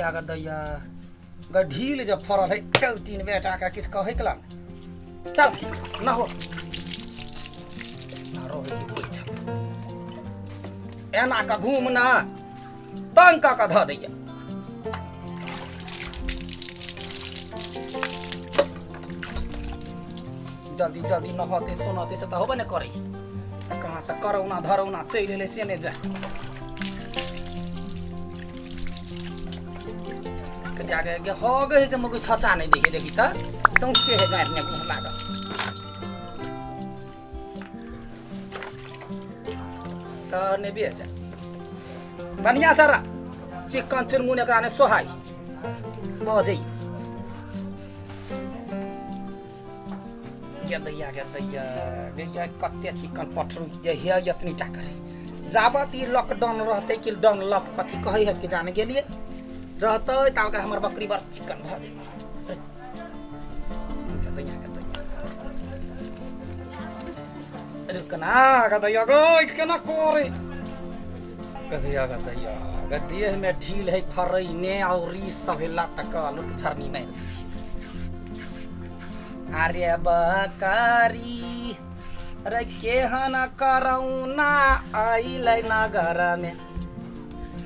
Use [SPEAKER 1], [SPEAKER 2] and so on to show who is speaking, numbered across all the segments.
[SPEAKER 1] आगा दैया ढील जब फरल है चल तीन बेटा का किस कहे कला चल ना हो ना रहे बैठ एना का घूमना पंका का धा दैया जल्दी जल्दी नहते सोनते से तो होबे न करे कहाँ से करौना धरौना चल ले से ने जा कदे आगे के हो गए से मगु छचा नहीं देखे देखी त सौसे है गाड़ ने घुम लाग त ने बेजा बनिया सारा चिकन चुनमुने कराने सोहाई बजै दैया दैया कत्ते चिकन पठरू जे है यतनी टाकर जाबत ई लॉकडाउन रहते कि डाउन लॉक कथी कहे है कि जाने के लिए रहते तब हमर बकरी बार चिकन भ रुकना दैया गो केना करे दैया देह में ढील है फरैने और ई सब लटका लुक झरनी में अरे बकरी अरे केहन करौना आइल नगर में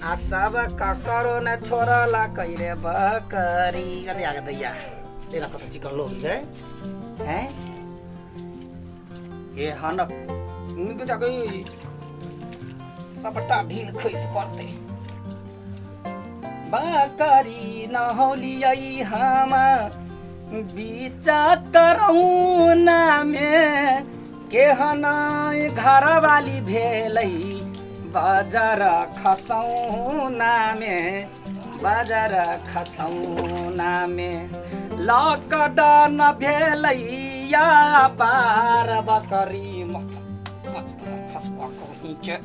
[SPEAKER 1] आ सब ककरो न छोड़ला कैरे बकरी कदे आगे दैया तेरा कत चिकन लोग है हैं ए हन मुझे जाके सबटा ढील खइस पड़ते बकरी न होलियै हम बीचा करौना में केहन घर वाली भेलै बाजार खसौना में लॉकडाउन भेलैया पार बकरी खसबा कहीं के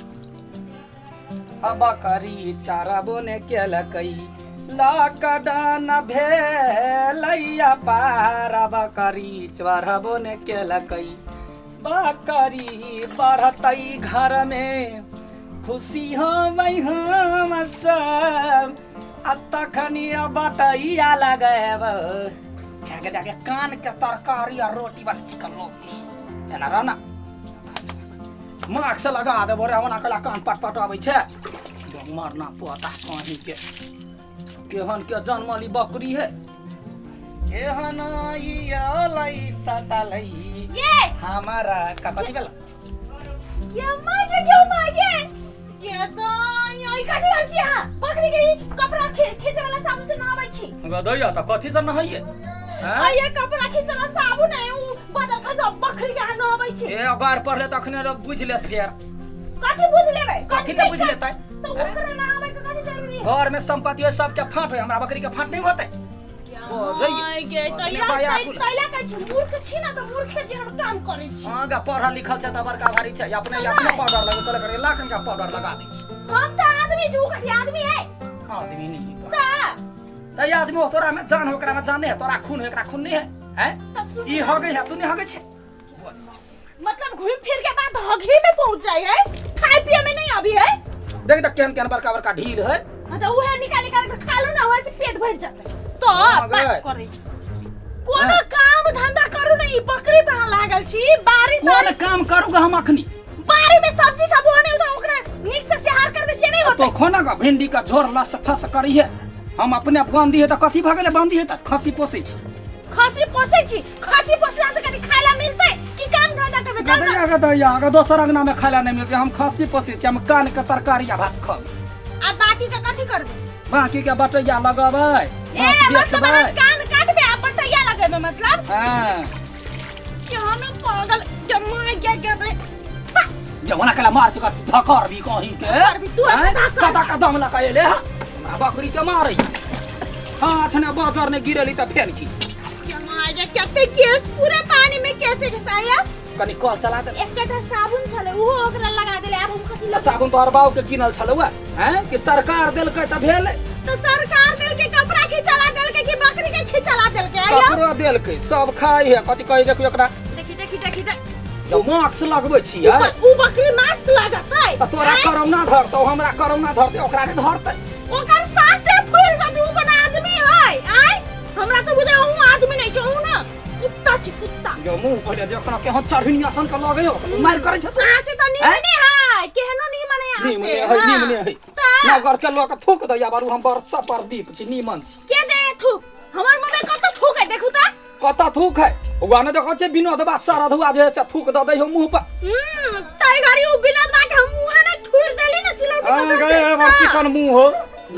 [SPEAKER 1] बकरी चारबो ने केलकै लॉकडाउन भेलैया पार बकरी चढ़बो ने केलकै बकरी बढ़तै घर में खुशी होबै हम सब आ तखनी बटैया लगेब जाके कान के तरकारी और रोटी बस चिकन लोग एना रहना मास्क लगा देबो रे ओना कला कान पट आबै छै मरना पता कहीं के केहन के जन्मली बकरी है केहन इलै सटलै
[SPEAKER 2] ये
[SPEAKER 1] हमारा कथि भेल
[SPEAKER 2] क्या मागे के तो यही कथि कर छी हां बकरी के कपड़ा खींचे वाला साबुन से नहाबै छी
[SPEAKER 1] गदैया त कथि से नहाइए
[SPEAKER 2] हां ये कपड़ा खींचे वाला साबुन है उ बदल खा बकरी के नहाबै छी
[SPEAKER 1] ए अगार पढ़ले तखने बुझ लेस फेर
[SPEAKER 2] कथि बुझ लेबै
[SPEAKER 1] कथि के बुझ लेतै
[SPEAKER 2] तो ओकरा नहाबै के कथि जरूरी है
[SPEAKER 1] घर में संपत्ति है सब के फाट है हमरा बकरी के फाट नहीं होतै ओ जइए
[SPEAKER 2] तो यार तैला का छी मूर्ख छी ना तो मूर्ख जे हम काम करै छी
[SPEAKER 1] हां गा पढ़ल लिखल छै त बड़का भारी छै अपने यासने पाउडर लगा करे करे लाखन का पाउडर लगा दै छी
[SPEAKER 2] हम त आदमी छु कथि आदमी है
[SPEAKER 1] आदमी नहीं
[SPEAKER 2] त
[SPEAKER 1] त आदमी तोरा में जान हो ओकरा में जान है तोरा खून है एकरा खून नहीं है हैं ई हो गई है तू नहीं हो गई छै
[SPEAKER 2] मतलब घूम फिर के बाद हगी में पहुंच जाई है खाए पिए में नहीं अभी है
[SPEAKER 1] देख त केहन केहन बड़का बड़का ढील है
[SPEAKER 2] त उहे निकाल के खा लो ना वैसे पेट भर जाता तो बात करे कोनो काम धंधा करू नहीं बकरी पे लागल छी बारी
[SPEAKER 1] कोन काम करूगा हम अखनी
[SPEAKER 2] बारी में सब्जी सब होने तो ओकरा नीक से सेहार करबे से नहीं होता
[SPEAKER 1] तो खोना का भिंडी का झोर लस फस करी है हम अपने बांधी है त कथि भगले बांधी है त खसी पोसे छी
[SPEAKER 2] खसी पोसला से कभी खाला मिलते कि काम धंधा करबे
[SPEAKER 1] गदैया दोसर अंगना में खाला नहीं मिलते हम खसी पोसे छी हम कान के तरकारी आ भात खाब
[SPEAKER 2] आ बाकी का कथि करबे
[SPEAKER 1] बाकी के बटैया लगाबै
[SPEAKER 2] ए मतलब कान काटबे आ बटैया लगेबे मतलब
[SPEAKER 1] हां
[SPEAKER 2] क्या में पागल जमा गया दे
[SPEAKER 1] जवाना कला मार चुका धकर भी कहीं के
[SPEAKER 2] तू
[SPEAKER 1] कदा कदम लगाएले हमरा बकरी के मारै हाथ ने बाजार ने गिरली त फेर की
[SPEAKER 2] जमा गया कते केस पूरे पानी में कैसे घसाया
[SPEAKER 1] कनी कल चला दे
[SPEAKER 2] एकटा साबुन छले वो ओकरा लगा देले अब हम कथि
[SPEAKER 1] साबुन तो अरबाव के किनल छलौ हैं कि सरकार देलकै त भेल
[SPEAKER 2] तो सरकार देलकै कपड़ा खिचला देलकै कि बकरी के खिचला देलकै
[SPEAKER 1] कपड़ा देलकै सब खाइ है कथि कहि देखियो एकरा
[SPEAKER 2] देखी
[SPEAKER 1] जब मास्क लगबै छियै
[SPEAKER 2] उ बकरी मास्क लगातै
[SPEAKER 1] त तोरा करौना धरतौ हमरा करौना धरतै ओकरा के धरतै
[SPEAKER 2] ओकर सांस से फूल जब उ बना हमरा तो बुझे हूं आदमी नहीं छौ ना कुत्ता छी कुत्ता
[SPEAKER 1] यो मुंह पहिले देखना के हम चढ़नी आसन के लगे हो मार करे छ
[SPEAKER 2] कहां से तो नहीं है केहनो नहीं मने यहां से
[SPEAKER 1] नीमने है नगर के लोग थूक दया बारू हम वर्षा प्रदीप छी नीमन छी
[SPEAKER 2] के दे थू हमर मुंह में कत थूक है देखू त
[SPEAKER 1] कत थूक है ओगाने देखो छे विनोद बा सारा धुआ जे से थूक द दे हो मुंह पर
[SPEAKER 2] तई घड़ी उ विनोद बा के हम मुंह ने थूर देली ना सिलाई
[SPEAKER 1] आ गए बड़ चिकन मुंह हो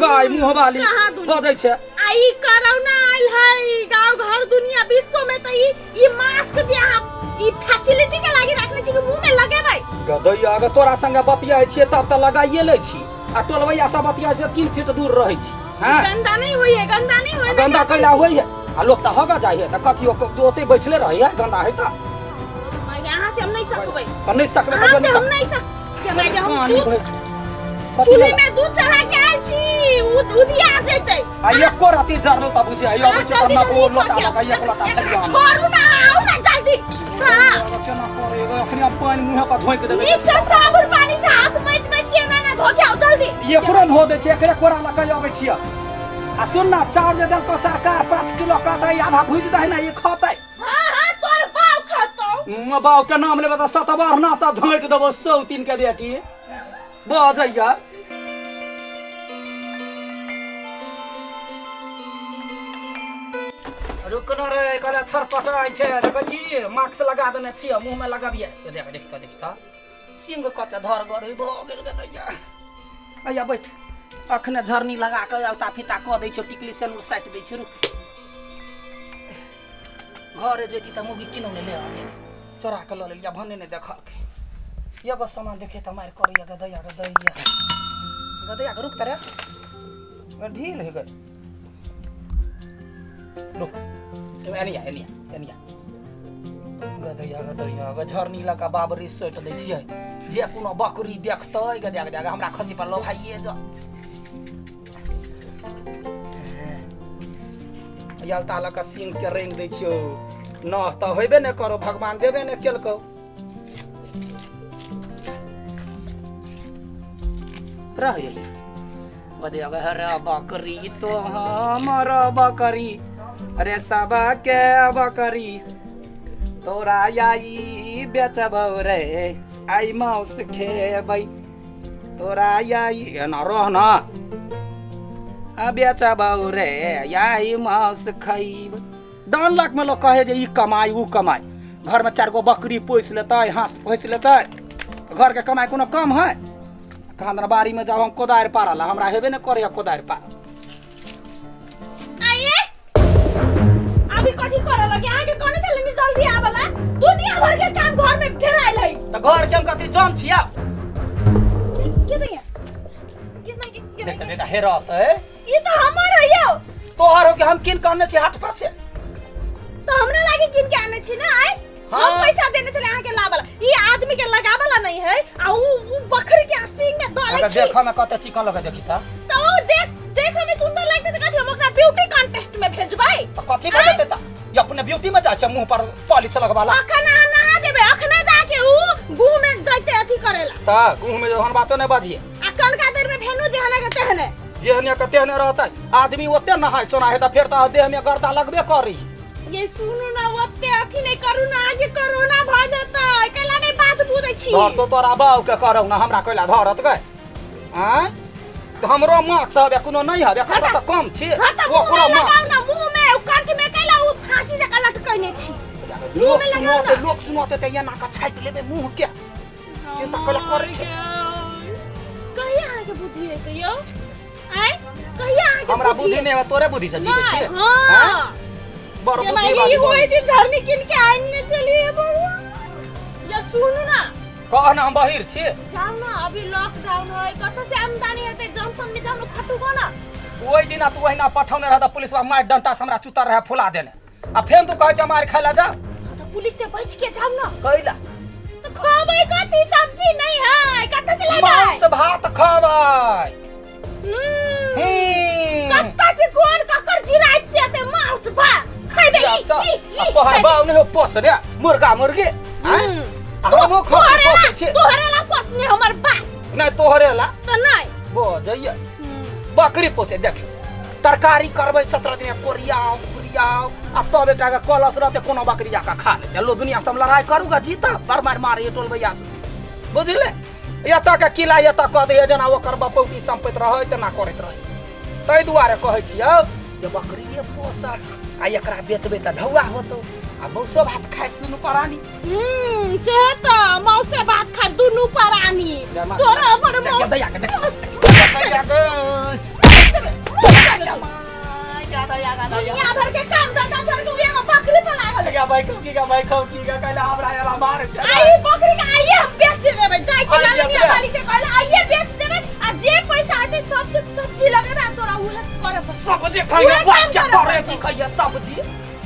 [SPEAKER 1] गाय मुंह वाली बजै छे
[SPEAKER 2] आई कोरोना आइल है गांव घर दुनिया विश्व में त ई मास्क जे आप ई फैसिलिटी के लागी रखने छी मुंह में लगे भाई
[SPEAKER 1] गदैया अगर तोरा संगे बतियाय छियै तब त लगाइए लै छी आ टोलवैया सब बतियाय से 3 फीट दूर रहै छी हां
[SPEAKER 2] गंदा नहीं होई है गंदा नहीं होई
[SPEAKER 1] गंदा कैला होई है आ लोग त हगा जाय है त कथि ओते बैठले रहै है गंदा है त
[SPEAKER 2] यहां से हम नहीं सकबै
[SPEAKER 1] त नहीं सकबे त
[SPEAKER 2] हम नहीं सक मैं हम चूल्हे में दूध चढ़ा के आइल छी दूधी आ जैते
[SPEAKER 1] आ एको राती जरल त बुझे आइयो अब त ना को लोटा लगा एक लोटा छलिया
[SPEAKER 2] छोड़ू ना आओ ना जल्दी हां
[SPEAKER 1] केना करेगो अखनी हम पानी मुंह पर धोइ के देबे
[SPEAKER 2] नीक से साबुन पानी से हाथ मैच के ना धो के आओ जल्दी
[SPEAKER 1] एकरो धो दे छै एकरे कोरा लगा आबै छियै आ सुन ना चाउर जे दल को सरकार 5 किलो कहतै आधा भुज दे ना ये खतै
[SPEAKER 2] हां तोर बाऊ खतौ
[SPEAKER 1] बाऊ के नाम लेबे त सतबार ना सा झोइट देबो 103 के बेटी बजैया रुकनो रे कला छरपटाई छै देखै छी मास्क लगा देने छी मुंह में लगाबिए देख त सिंह कते धर गरे भ गेल गदैया आया बैठ अखने झरनी लगा के अलता फिता क दै छ टिकली सेनुर साइट दै छ रुक घरे जेती त मुगी किनो ने ले आ चोरा के ल लेलिया भने ने देखल के एगो सामान देखे त मार करिया गदैया रुक तरे ढील है गए रुक एनिया गदैया झरनी लगा बाबरी सोट दै छियै जे कोनो बकरी देखतै गदैया हमरा खसी पर लोभाइए जा यलता लका सिंह के रेंग दै छियो न त होइबे ने करो भगवान देबे ने केलको रह गदैया हरा बकरी तो हमर बकरी अरे सबा के बकरी तोरा आई बेचबौ रे आई मांस खेबै तोरा आई एना रहना आ बेचबौ रे आई मांस खैब डान लाख में लोग कहे जे ई कमाई ऊ कमाई घर में 4 गो बकरी पोस लेतै हांस पोस लेतै घर के कमाई कोनो कम है कहां बाड़ी में जब हम कोदार पारला हमरा हेबे न करे कोदार पार
[SPEAKER 2] आइए अभी कथि करे लगे आगे कोने चले जल्दी आबला दुनिया भर के काम घर में घेराइल है
[SPEAKER 1] त घर के हम कथि जान छिया
[SPEAKER 2] के दैया
[SPEAKER 1] देख हेरत है
[SPEAKER 2] ई तो हमर है यो
[SPEAKER 1] तोहर हो के हम किन करने छी हाट पर से
[SPEAKER 2] तो हमरा लागे किन के आने छी ना आइ हम पैसा देने चले आके लाबला ई आदमी के लगावला नहीं है आ ऊ बकरी के सींग में डाले छी
[SPEAKER 1] अगर देखा में कते चिकन लगे देखी त
[SPEAKER 2] तो देख में सुंदर लगते त कथि हम ओकरा ब्यूटी कॉन्टेस्ट में भेजबै
[SPEAKER 1] त कथि बजते त ये अपने ब्यूटी में जा छ मुंह पर पॉलिश लगवाला
[SPEAKER 2] अखना नहा देबे अखने जाके ऊ गू में जाते अथि करेला
[SPEAKER 1] त गू में हम बातो नै बाजिए
[SPEAKER 2] अकल का देर में भेनु जेहना के तेहने
[SPEAKER 1] जेहने के तेहने रहतै आदमी ओते नहाय सोना है त फेर त देह में गर्दा लगबे करी
[SPEAKER 2] ये सुनु ना ओते अथि नै करू ना आगे कोरोना भ जतै कैला नै बात बुझै छी
[SPEAKER 1] धर तो तोरा बाऊ के करौ ना हमरा कैला धरत गए हैं त हमरो मार्क्स सब कोनो नै हबे खाता त कम छी ओकरो मार्क्स
[SPEAKER 2] ना मुंह में कंठ में कैला उ फांसी जका लटकैने छी
[SPEAKER 1] लोग सुनोते त एना का छाइप लेबे मुंह के चिंता कैला करे छी
[SPEAKER 2] कहिया आके बुद्धि है कहियो आइ कहिया आके
[SPEAKER 1] हमरा बुद्धि नै तोरे बुद्धि से जीते छी
[SPEAKER 2] हां
[SPEAKER 1] बड़ बुद्धि
[SPEAKER 2] ये होई जे झरनी किन के आइने चलिए भगवान या सुनु ना
[SPEAKER 1] कह ना हम बाहिर छी
[SPEAKER 2] जाऊ ना अभी लॉकडाउन है कत से आमदनी हेते जंक्शन में जाऊ खटुगो ना
[SPEAKER 1] ओइ दिना तू ओहिना पठौने रह त पुलिसवा मार डंटा से हमरा चुतर रहे फुला देने आ फेन तू कहै छ मार खाइला जा
[SPEAKER 2] तो पुलिस से बच के जाऊ ना
[SPEAKER 1] कैला
[SPEAKER 2] तो खबै कथि सब्जी नहीं है कत से लेबै
[SPEAKER 1] मांस भात खबै
[SPEAKER 2] कत से कोन ककर जिराइत से ते मांस भात खैबे ई
[SPEAKER 1] तोहर बाऊ ने पोस रे मुर्गा मुर्गी हैं हमो पोसे छी
[SPEAKER 2] तोहरे ला पोसने हमर बाप
[SPEAKER 1] नै तोहरे ला
[SPEAKER 2] त नै
[SPEAKER 1] बो जइया बकरी पोसे देख तरकारी करबै 17 दिन कोरिया आओ आ तब बेटा का कलश रहते कोनो बकरी जाका खा ले लो दुनिया से हम लड़ाई करूगा जीता बार मार मारे टोल भैया से बुझले या तक के किला या तक कह दे जना ओकर बपौती संपैत रहे त ना करैत रहे तै दुआरे कहै छियौ जे बकरी ये पोसब आ एकरा बेचबे त ढौआ होतो आ मौसो भात खाइ दुनु परानी
[SPEAKER 2] से त मौसे भात खा दुनु परानी तोरा बड़ मौस
[SPEAKER 1] दया के
[SPEAKER 2] दुनिया भर के काम धंधा छोड़ के उहे बकरी पे लागल
[SPEAKER 1] क्या भाई की का कहला हमरा याला मार छै
[SPEAKER 2] आई बकरी का आइए हम बेच देबे जाय छी लानिया वाली के कहले आइए बेच देबे आ जे पैसा आते सब सब्जी लगेबे तोरा उहे करे
[SPEAKER 1] सब्जी खाइए बात क्या करे छी खाइए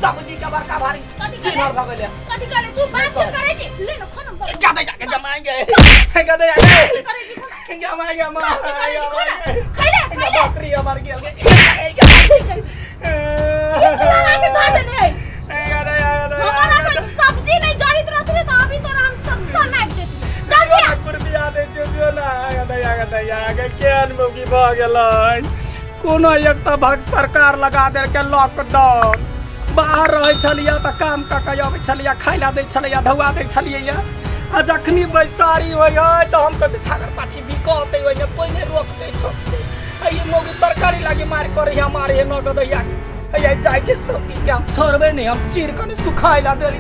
[SPEAKER 1] सब्जी के बड़का भारी चिनर भगले
[SPEAKER 2] कथि करे तू बात करे छी ले न खाना
[SPEAKER 1] क्या दे जाके जमाएंगे क्या दे जाके जमाएंगे मां
[SPEAKER 2] खाइले
[SPEAKER 1] बकरी हमार गेल
[SPEAKER 2] हमारा सब्जी नहीं जड़ित रहते तो अभी तो हम चक्कर नाप देती जल्दी
[SPEAKER 1] कुर्बिया दे जो ना दया के केन मुगी भ गेलै कोनो एकटा भाग सरकार लगा दे के लॉकडाउन बाहर रहे छलिया त काम क के आबै छलिया खाइला दै छलिया ढौआ दै छलिया आ जखनी बैसारी होय त हम कहते छागर पाछी बिकते ओइ में कोई नहीं रोकते छोड़ते आ ये मोगी तरकारी लागे मार करे हमारे नगद दैया के जाय छै सब के हम छोड़बे नहीं हम चीर के सुखाइला देली